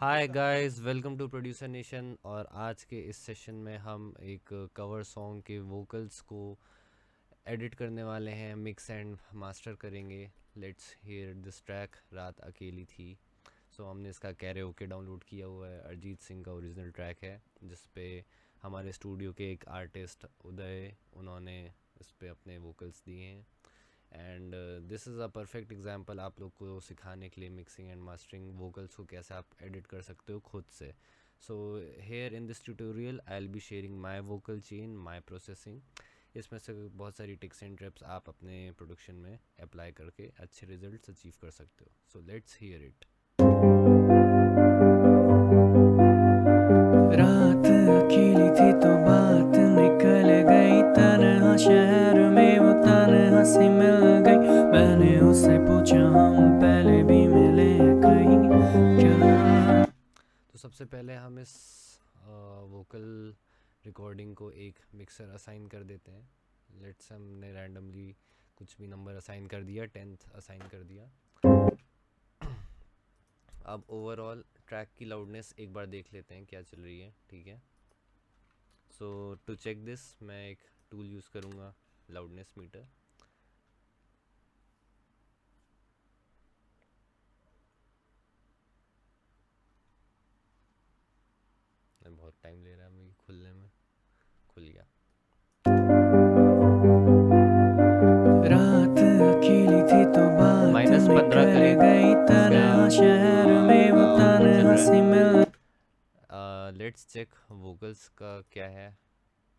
Hi guys, welcome to Producer Nation. और आज के इस सेशन में हम एक कवर सॉन्ग के वोकल्स को एडिट करने वाले हैं, मिक्स एंड मास्टर करेंगे। लेट्स हियर दिस ट्रैक, रात अकेली थी। हमने इसका कैरियोके डाउनलोड किया हुआ है। अरिजीत सिंह का ओरिजिनल ट्रैक है, जिस पे हमारे स्टूडियो के एक आर्टिस्ट उदय, उन्होंने इस पे अपने वोकल्स दिए हैं। And this is a perfect example आप लोग को सिखाने के लिए मिक्सिंग एंड मास्टरिंग वोकल्स को कैसे आप एडिट कर सकते हो खुद से। So here in this tutorial I will be sharing my vocal chain, my processing. इसमें से बहुत सारी टिक्स एंड ट्रिप्स आप अपने प्रोडक्शन में अप्लाई करके अच्छे रिजल्ट्स अचीव कर सकते हो। So let's hear it. रात अकेली थी तो बात निकल गई, तन्हा शहर में वो तन्हा सी मिल गई। मैंने उससे पूछा हम पहले भी मिले कहीं क्या। तो सबसे पहले हम इस वोकल रिकॉर्डिंग को एक मिक्सर असाइन कर देते हैं। लेट्स हमने रैंडमली कुछ भी नंबर असाइन कर दिया, 10th असाइन कर दिया। अब ओवरऑल ट्रैक की लाउडनेस एक बार देख लेते हैं क्या चल रही है, ठीक है। सो टू चेक दिस मैं एक टूल यूज़ करूँगा, लाउडनेस मीटर। बहुत टाइम ले रहा है मुझे खुलने में। खुल गया। रात अकेली थी तो बात -15 निकल करें गई, क्या? तन्हा शहर में वो आउटपुट चल तन्हा रहा सी मिल। है। लेट्स चेक वोकल्स का क्या है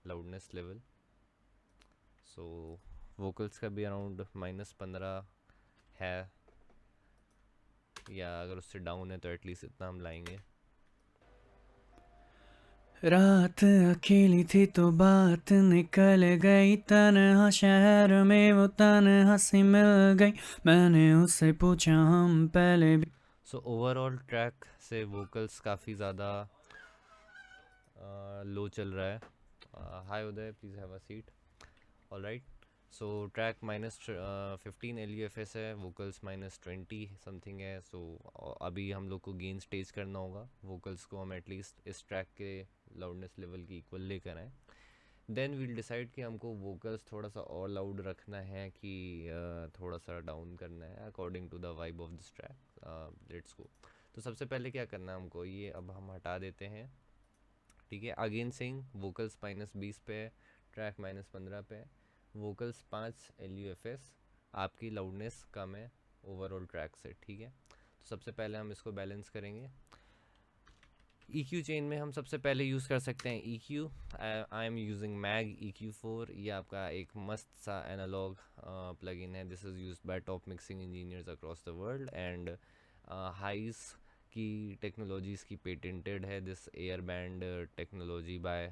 लाउडनेस लेवल। सो वोकल्स का भी अराउंड -15 है, या अगर उससे डाउन है तो एटलीस्ट इतना हम लाएंगे। रात अकेली थी तो बात निकल गई, तन्हा शहर में वो तन्हा सी मिल गई। मैंने उससे पूछा हम पहले भी। सो ओवरऑल ट्रैक से वोकल्स काफ़ी ज़्यादा लो चल रहा है। Hi Uday, please have a seat. All right. So track -15 LUFS है, वोकल्स -20 समथिंग है। अभी हम लोग को गेन स्टेज करना होगा, वोकल्स को हम एटलीस्ट इस ट्रैक के लाउडनेस लेवल की इक्वल लेकर आएँ। देन वील डिसाइड कि हमको वोकल्स थोड़ा सा और लाउड रखना है कि थोड़ा सा डाउन करना है, according to the vibe of this track. Let's go. तो सबसे पहले क्या करना है हमको, ये अब हम हटा देते हैं, ठीक है। अगेन सिंग वोकल्स -20 पे है, ट्रैक -15 पे है, वोकल्स 5 LUFS। आपकी लाउडनेस कम है ओवरऑल ट्रैक से, ठीक है। तो सबसे पहले हम इसको बैलेंस करेंगे। EQ चेन में हम सबसे पहले यूज़ कर सकते हैं EQ। I am using Maag EQ4। ये आपका एक मस्त सा एनालॉग प्लगइन है। This is used by top mixing engineers across the world. And हाइस की टेक्नोलॉजीज़ की पेटेंटेड है this air band technology by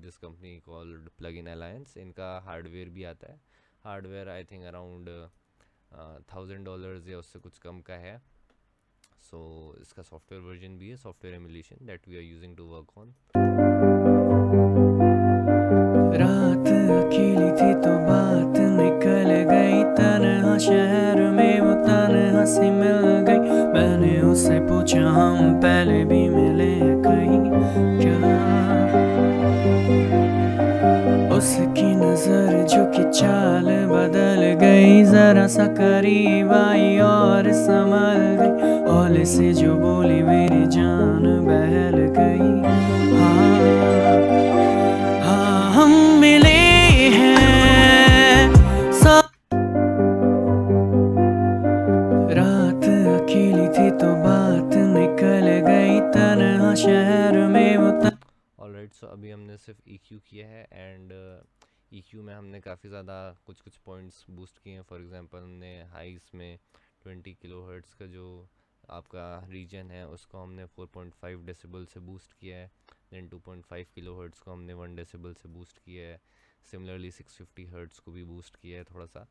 this company called Plugin Alliance. इनका हार्डवेयर भी आता है। हार्डवेयर आई थिंक अराउंड $1000 या उससे कुछ कम का है। इसका सॉफ्टवेयर वर्जन भी है, software emulation that we are using to work on. रात अकेली थी तो बात निकल गई, तन्हा शहर में वो तन्हा सी मिल गई। मैंने उससे पूछा हम पहले भी मिले कहीं क्या। उसकी नजर झुकी, चाल बदल गई, जरा सा करीब आई और संभल गई। हौले से जो बोली मेरी जान बहल गई। हाँ हाँ हम मिले हैं रात अकेली थी तो बात निकल गई, तन्हा शहर में वो ऑलराइट। सो अभी हमने सिर्फ EQ किया है। एंड EQ में हमने काफ़ी ज़्यादा कुछ कुछ पॉइंट्स बूस्ट किए हैं। फॉर एग्जांपल हमने हाइस में 20 kHz का जो आपका रीजन है उसको हमने 4.5 डेसिबल से बूस्ट किया है। देन 2.5 kHz को हमने 1 डेसिबल से बूस्ट किया है। सिमिलरली 650 हर्ट्स को भी बूस्ट किया है थोड़ा सा।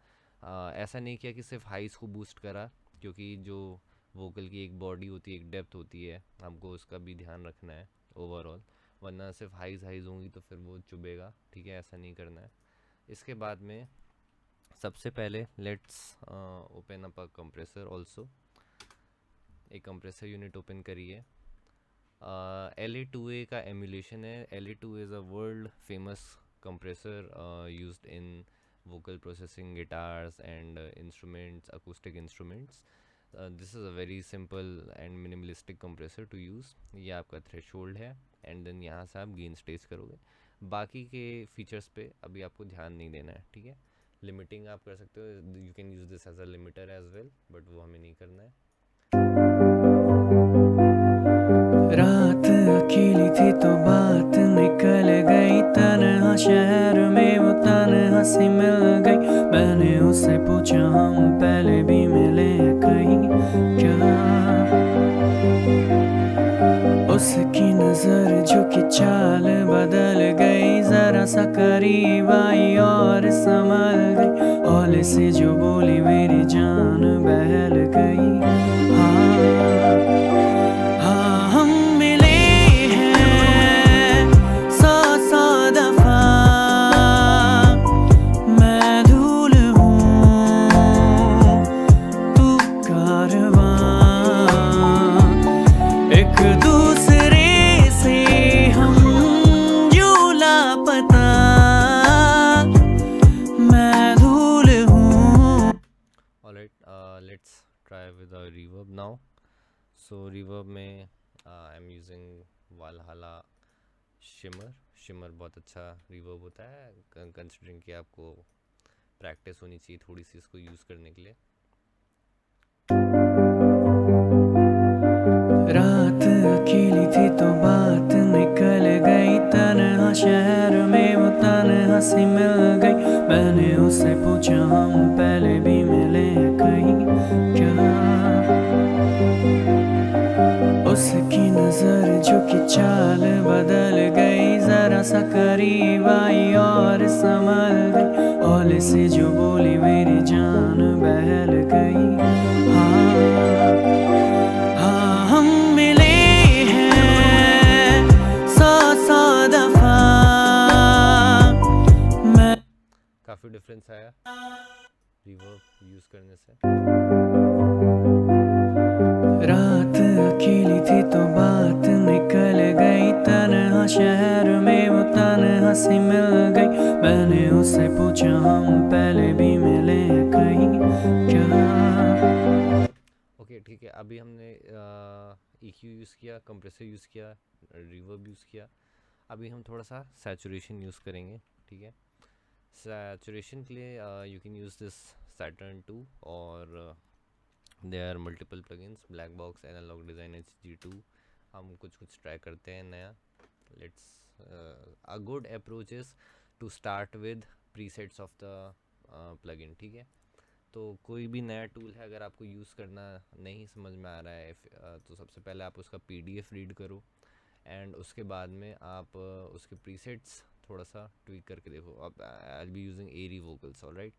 ऐसा नहीं किया कि सिर्फ हाइस को बूस्ट करा, क्योंकि जो वोकल की एक बॉडी होती है, एक डेप्थ होती है, हमको उसका भी ध्यान रखना है ओवरऑल। वरना सिर्फ हाइज हाइज होंगी तो फिर वो चुभेगा, ठीक है। ऐसा नहीं करना है। इसके बाद में सबसे पहले let's open up a compressor also. एक कंप्रेसर यूनिट ओपन करिए। LA2A का एमुलेशन है। LA2A is a world famous compressor used in vocal processing, guitars and instruments, acoustic instruments. This is a very simple and minimalistic compressor to use. ये आपका threshold है and then यहाँ से आप gain stage करोगे। बाकी के features पे अभी आपको ध्यान नहीं देना है, ठीक है। लिमिटिंग आप कर सकते हो, you can use this as a limiter as well, but वो हमें नहीं करना है। रात अकेली थी तो बात निकल गई, तन्हा शहर में वो तन्हा सी मिल गई। मैंने उससे पूछा हम पहले भी मिले कहीं क्या। उसकी नजर झुकी चाल बदल गई, जरा सा करीब आई और संभल गई। हौले से जो बोली मेरी जान बहल गई। हाँ हम मिले हैं सौ सौ दफा, मैं धूल हूँ तू कारवां। एक दूसरे से हम यूं लापता, मैं धूल हूँ। Alright, let's try with a reverb now. So reverb में I am using Valhalla Shimmer. Shimmer बहुत अच्छा रिवर्ब होता है, कंसिडरिंग कि आपको प्रैक्टिस होनी चाहिए थोड़ी सी इसको यूज़ करने के लिए। रात अकेली थी तो बात निकल गई, तन्हा शहर में वो तन्हा सी मिल गई। मैंने उससे पूछा हम पहले भी मिले कहीं क्या। उसकी नजर झुकी चाल बदल गई, जरा सा करीब आई और संभल गई। हौले से जो बोली मेरी जान बहल गई। हाँ हम मिले हैं सौ सौ दफा, मैं। काफ़ी डिफरेंस आया रिवर्ब यूज़ करने से। रात अकेली थी तो बात निकल गई, तन्हा शहर में वो तन्हा सी मिल गई। मैंने उससे पूछा हम पहले भी मिले कहीं क्या। ओके ठीक है, अभी हमने EQ यूज़ किया, कंप्रेसर यूज़ किया, रिवर्ब यूज़ किया। अभी हम थोड़ा सा सैचुरेशन यूज़ करेंगे, ठीक है। सैचुरेशन के लिए you can use this Saturn 2 और there are multiple plugins, Black Box, Analog Design, HG2। हम कुछ ट्राई करते हैं नया। Let's a good approach is to start with presets of the plugin, ठीक है। तो कोई भी नया टूल है, अगर आपको यूज़ करना नहीं समझ में आ रहा है तो सबसे पहले आप उसका PDF रीड करो एंड उसके बाद में आप उसके प्रीसेट्स थोड़ा सा ट्वीक करके देखो। अब I will be using airy vocals, alright.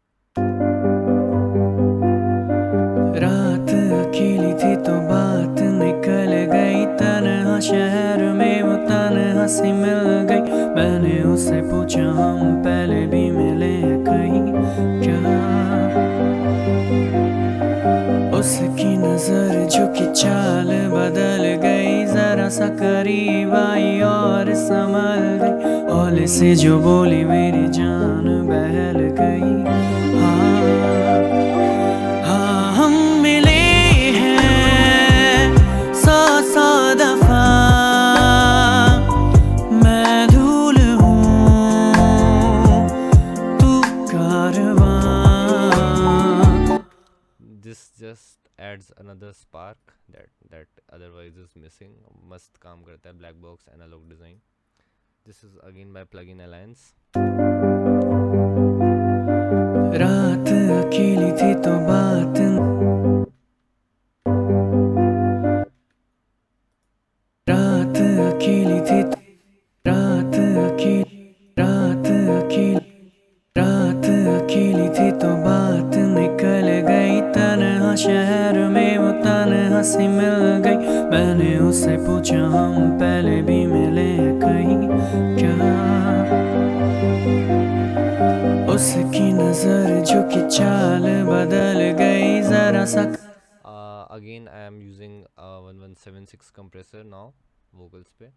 रात अकेली थी तो बात निकल गई, तन्हा शहर में वो तन्हा सी मिल गई। मैंने उससे पूछा हम पहले भी मिले कहीं क्या। उसकी नजर झुकी चाल बदल गई, जरा सा करीब आई और संभल गई। हौले से जो बोली मेरी जान बहल गई। हाँ हम मिले हैं सौ सौ दफा, मैं धूल हूँ तू कारवां। This just adds another spark that otherwise is missing. मस्त काम करता है Black Box Analog Design. This is again by Plugin Alliance. रात अकेली थी तो बात, रात अकेली थी, रात अकेली, रात अकेली, रात अकेली थी तो बात निकल गई, तन्हा शहर में वो तन्हा सी मिल गई। मैंने उससे पूछा हम पहले भी मिले कहीं क्या। उसकी नजर झुकी चाल बदल गई, जरा सा again I am using 1176 compressor now vocals पे,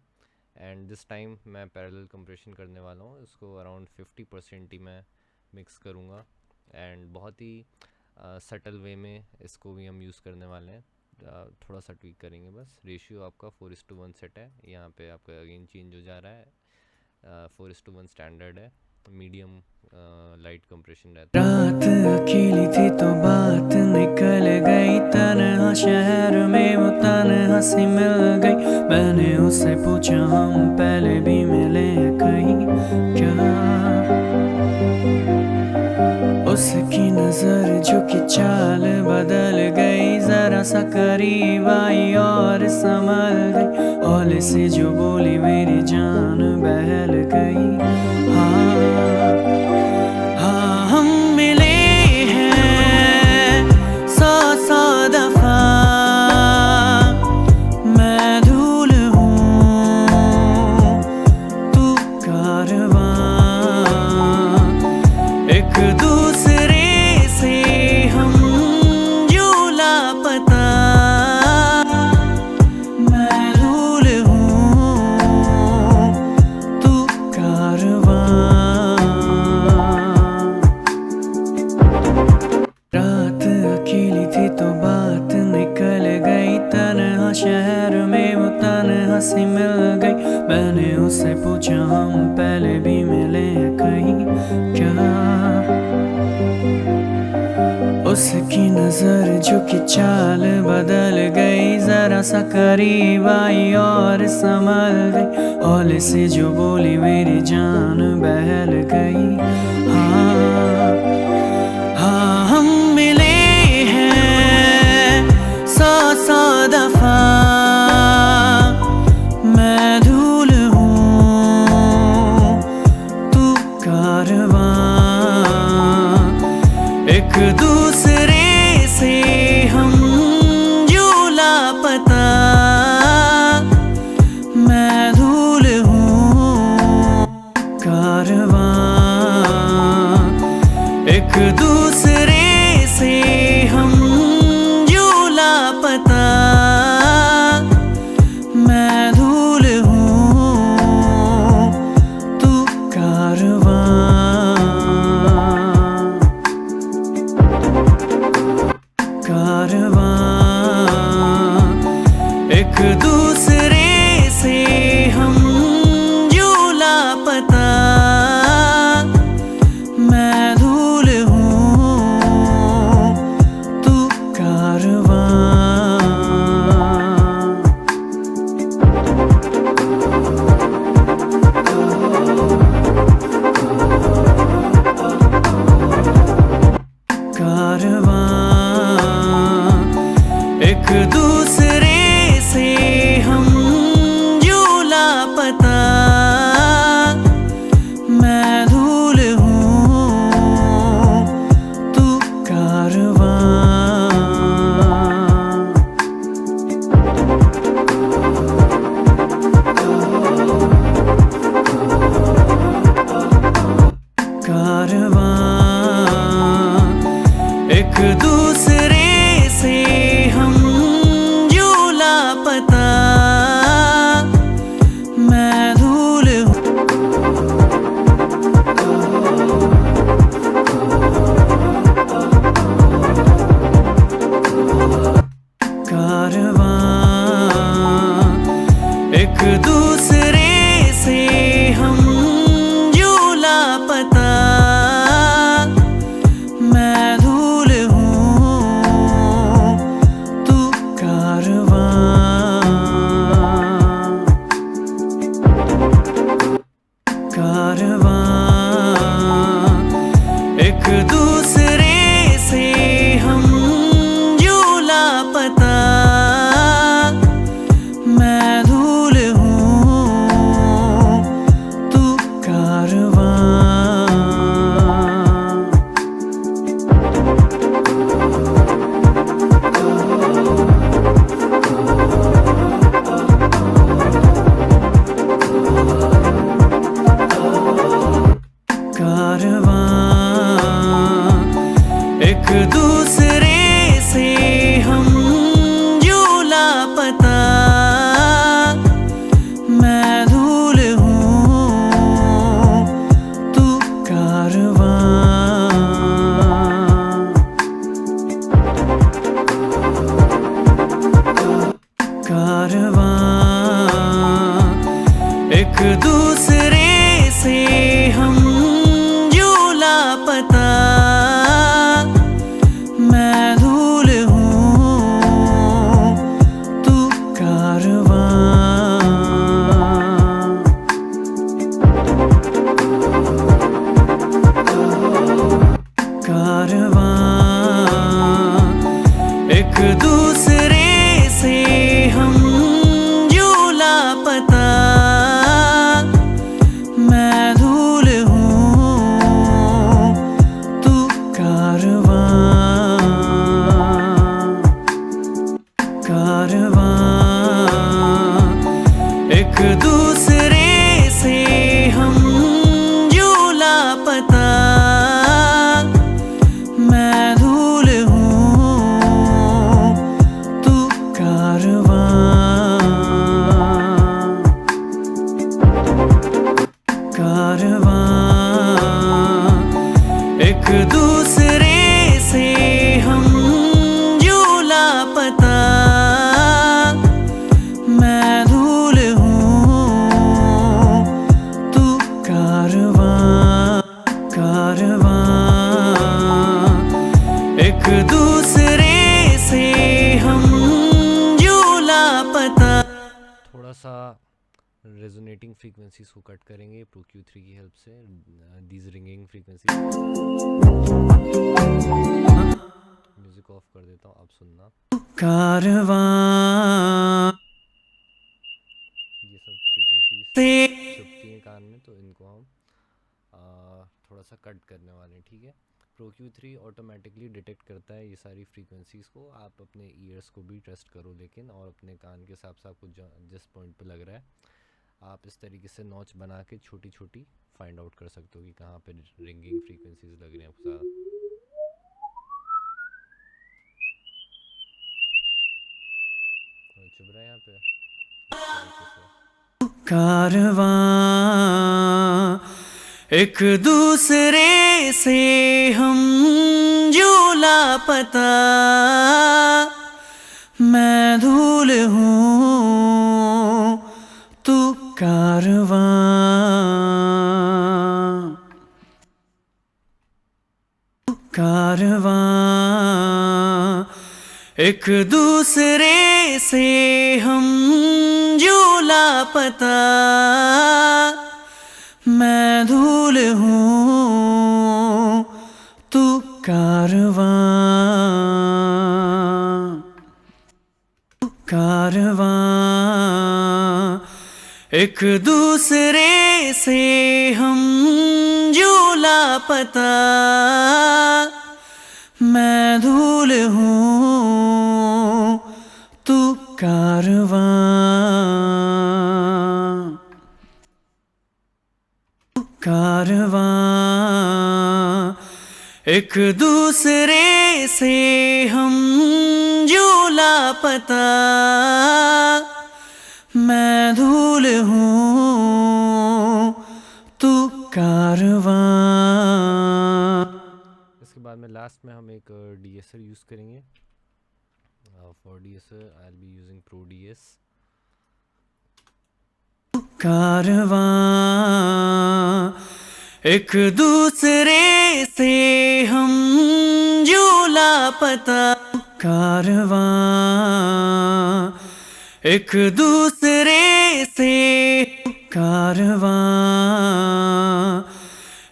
एंड दिस टाइम मैं पैरेलल कंप्रेशन करने वाला हूँ इसको अराउंड 50% ही मैं मिक्स करूँगा, एंड बहुत ही सटल वे में इसको भी हम यूज़ करने वाले हैं, थोड़ा सा ट्वीक करेंगे बस। रेशियो आपका 4:1 सेट है, यहाँ पे आपका अगेन चेंज हो जा रहा है, 4:1 स्टैंडर्ड है, मीडियम लाइट कंप्रेशन रहता है। रात अकेली थी तो बात निकल गई, तन्हा शहर में वो तन्हा सी मिल गई। मैंने उससे पूछा हम पहले भी मिले कहीं क्या, उसकी नजर झुकी चाल बदल गई, जरा सा करीब आई और संभल गई, हौले से जो बोली मेरी जान बहल गई। हाँ हम मिले हैं 100 दफा, मैं धूल हूँ तू कारवां, एक दूसरे से हम यूं लापता, मैं धूल हूँ तू कारवां। रात अकेली थी तो बात निकल गई, तन्हा शहर में वो तन्हा सी मिल गई। मैंने उससे पूछा हम पहले भी मिले कहीं क्या, उसकी नजर झुकी चाल बदल गई, जरा सा करीब आई और संभल गई, हौले से जो बोली मेरी जान बहल गई। हाँ हम मिले हैं 100 दफा, मैं धूल हूँ तू कारवां, एक दूसरे से हम यूं लापता, मैं धूल हूँ कारवां, एक दूसरे से हम यूं लापता, मैं धूल हूँ तू कारवां। कारवां, एक दूसरे से हम यूं लापता, मैं धूल हूँ तू कारवां। कारवां, एक दूसरे से हम यूं लापता, मैं धूल हूँ तू कारवां। कारवां, एक दूसरे से हम यूं लापता, मैं धूल कारवां, एक दूसरे से हम यूं लापता, मैं धूल हूँ तू कारवां। कारवां, एक दूसरे से हम यूं लापता, मैं धूल हूँ कारवां एक दूसरे से हम यूं लापता, मैं धूल हूँ तू कारवां। कारवां एक दूसरे से हम यूं लापता, मैं धूल हूँ तू कारवां। कारवां एक दूसरे से हम यूं लापता, मैं धूल हूँ तू कारवां। कारवां एक दूसरे से हम यूं लापता, मैं धूल हूँ तू कारवां। कारवां एक दूसरे से हम यूं लापता। थोड़ा सा रेजोनेटिंग फ्रीक्वेंसीज को कट करेंगे प्रो Q3 की हेल्प से, these ringing frequency. Music of कर देता हूँ, आप सुनना। कारवां ये सब फ्रीक्वेंसीज से चुपती हैं कान में, तो इनको हम थोड़ा सा कट करने वाले हैं, ठीक है। प्रो Q3 ऑटोमेटिकली डिटेक्ट करता है ये सारी फ्रीक्वेंसीज को, आप अपने ईयर्स को भी ट्रस्ट करो लेकिन, और अपने कान के हिसाब से आपको जिस पॉइंट पे लग रहा है आप इस तरीके से नॉच बना के छोटी छोटी फाइंड आउट कर सकते हो कि कहाँ पे रिंगिंग फ्रीक्वेंसीज लग रही हैं आपको ज़्यादा। चुभ रहा है यहाँ पे इस तरीके से। कारवां एक दूसरे से हम यूं लापता, मैं धूल हूँ तू कारवां। कारवां एक दूसरे से हम यूं लापता, मैं धूल हूँ तू कारवां। कारवां एक दूसरे से हम यूं लापता, मैं धूल हूँ तू कारवां। कारवां एक दूसरे से हम यूं लापता, मैं धूल हूँ तू कारवां। इसके बाद में लास्ट में हम एक DSR यूज़ करेंगे। For DSR I will be using Pro DS। कारवां एक दूसरे से हम यूं लापता। कारवां एक दूसरे से। कारवां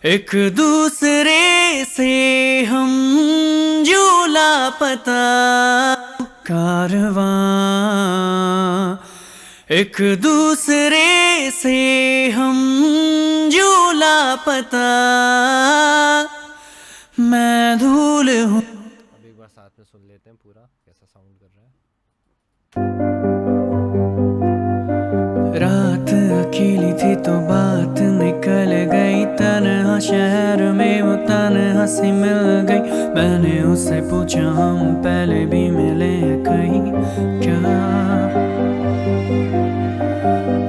एक दूसरे से हम यूं लापता। कारवां एक दूसरे से हम यूं लापता, मैं धूल हूँ। अब एक बार साथ में सुन लेते हैं पूरा कैसा साउंड कर रहा है। रात अकेली थी तो बात निकल गई, तन्हा शहर में वो तन्हा सी मिल गई। मैंने उससे पूछा हम पहले भी मिले कहीं क्या।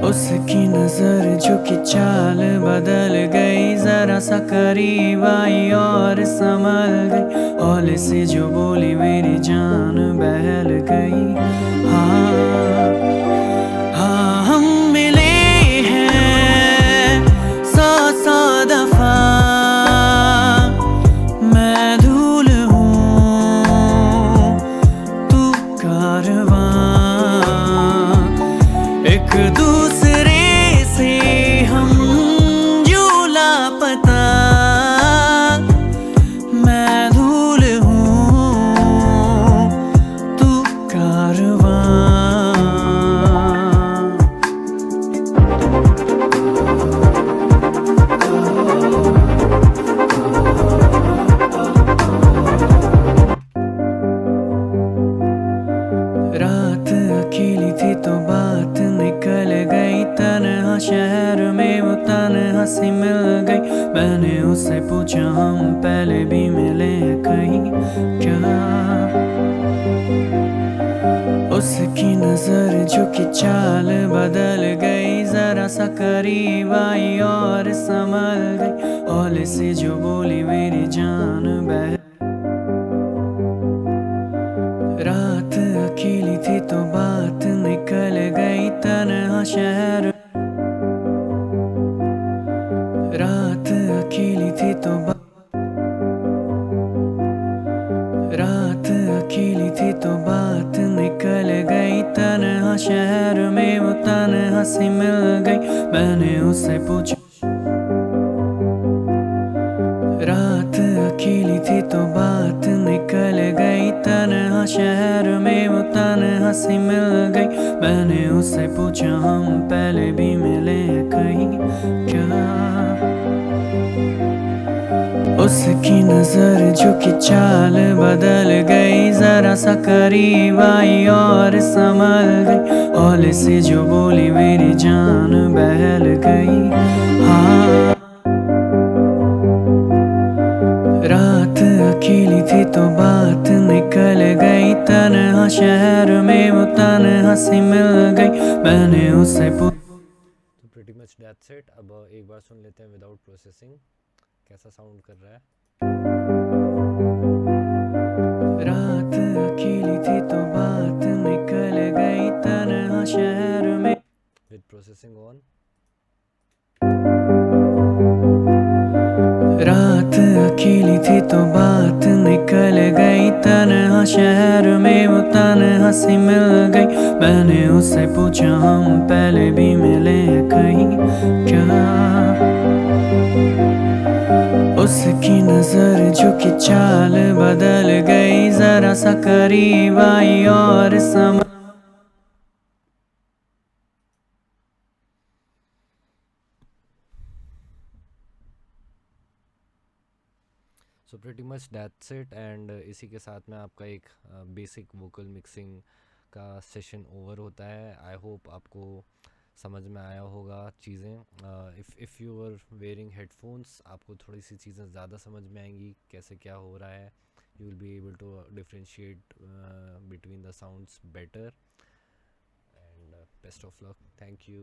उसकी नजर झुकी चाल बदल गई, जरा सा करीब आई और संभल गई। हौले से जो बोली मेरी जान बहल गई। हाँ हंसी मिल गई। मैंने उससे पूछा हम पहले भी मिले कहीं क्या। उसकी नजर झुकी चाल बदल गई, जरा सा करीब आई और संभल गई। हौले से जो बोली मेरी जान बह। रात अकेली थी तो बात निकल गई तन्हा शहर। रात अकेली थी तो रात अकेली थी तो बात निकल गई तन्हा शहर में वो तन्हा सी मिल गई। मैंने उससे पूछा। रात अकेली थी तो बात निकल गई तन्हा शहर में वो तन्हा सी मिल गई। मैंने उससे पूछा हम पहले भी मिले कहीं क्या। उसकी नजर झुकी चाल बदल गई, जरा सा करीब आई और संभल गई। हौले से जो बोली मेरी जान बहल गई। हाँ रात अकेली थी तो बात निकल गई तन्हा शहर में वो तन्हा सी मिल गई। मैंने उससे तो प्रीटी मच दैट्स इट। अब एक बार सुन लेते हैं विदाउट प्रोसेसिंग कैसा साउंड कर रहा है। रात अकेली थी तो बात निकल गई तन्हा शहर में। With processing on. रात अकेली थी तो बात निकल गई तन्हा शहर में वो तन्हा सी मिल गई। मैंने उससे पूछा हम पहले भी मिले कहीं क्या। उसकी नजर झुकी चाल बदल गई, जरा सा करीब आई और समझ। So pretty much that's it. And इसी के साथ में आपका एक बेसिक वोकल मिक्सिंग का सेशन ओवर होता है। आई होप आपको समझ में आया होगा चीज़ें। If you are wearing headphones आपको थोड़ी सी चीज़ें ज़्यादा समझ में आएंगी कैसे क्या हो रहा है। You will be able to differentiate between the sounds better. And best of luck. Thank you.